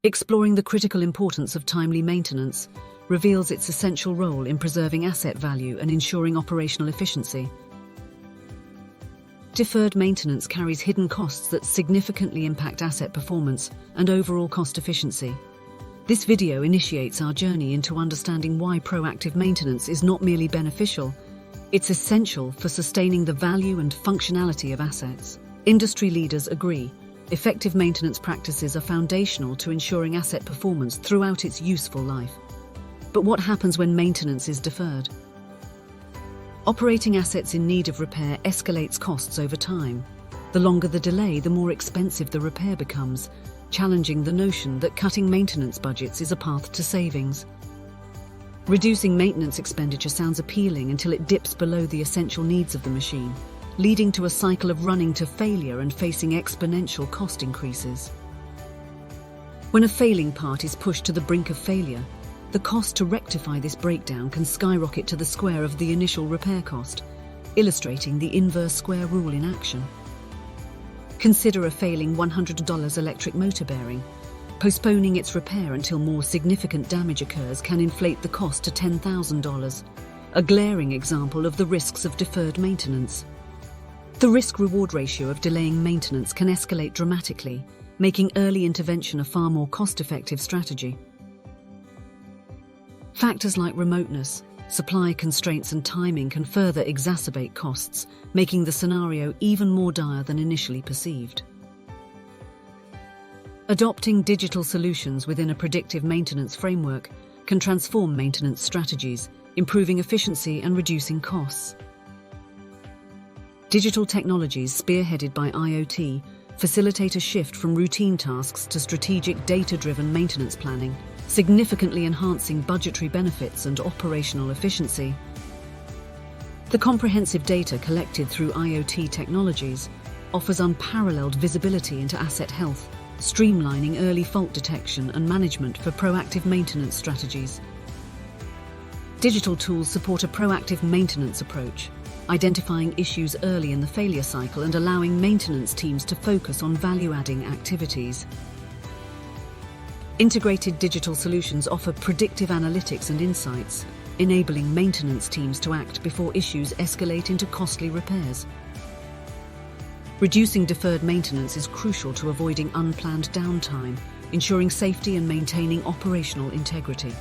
Exploring the critical importance of timely maintenance reveals its essential role in preserving asset value and ensuring operational efficiency. Deferred maintenance carries hidden costs that significantly impact asset performance and overall cost efficiency. This video initiates our journey into understanding why proactive maintenance is not merely beneficial, it's essential for sustaining the value and functionality of assets. Industry leaders agree, effective maintenance practices are foundational to ensuring asset performance throughout its useful life. But what happens when maintenance is deferred? Operating assets in need of repair escalates costs over time. The longer the delay, the more expensive the repair becomes, challenging the notion that cutting maintenance budgets is a path to savings. Reducing maintenance expenditure sounds appealing until it dips below the essential needs of the machine, leading to a cycle of running to failure and facing exponential cost increases. When a failing part is pushed to the brink of failure, the cost to rectify this breakdown can skyrocket to the square of the initial repair cost, illustrating the inverse square rule in action. Consider a failing $100 electric motor bearing. Postponing its repair until more significant damage occurs can inflate the cost to $10,000, a glaring example of the risks of deferred maintenance. The risk-reward ratio of delaying maintenance can escalate dramatically, making early intervention a far more cost-effective strategy. Factors like remoteness, supply constraints and timing can further exacerbate costs, making the scenario even more dire than initially perceived. Adopting digital solutions within a predictive maintenance framework can transform maintenance strategies, improving efficiency and reducing costs. Digital technologies spearheaded by IoT facilitate a shift from routine tasks to strategic data-driven maintenance planning, significantly enhancing budgetary benefits and operational efficiency. The comprehensive data collected through IoT technologies offers unparalleled visibility into asset health, streamlining early fault detection and management for proactive maintenance strategies. Digital tools support a proactive maintenance approach, identifying issues early in the failure cycle and allowing maintenance teams to focus on value-adding activities. Integrated digital solutions offer predictive analytics and insights, enabling maintenance teams to act before issues escalate into costly repairs. Reducing deferred maintenance is crucial to avoiding unplanned downtime, ensuring safety and maintaining operational integrity.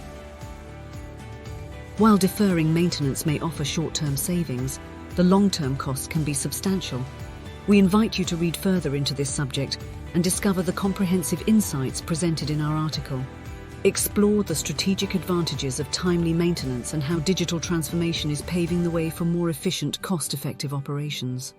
While deferring maintenance may offer short-term savings, the long-term costs can be substantial. We invite you to read further into this subject and discover the comprehensive insights presented in our article. Explore the strategic advantages of timely maintenance and how digital transformation is paving the way for more efficient, cost-effective operations.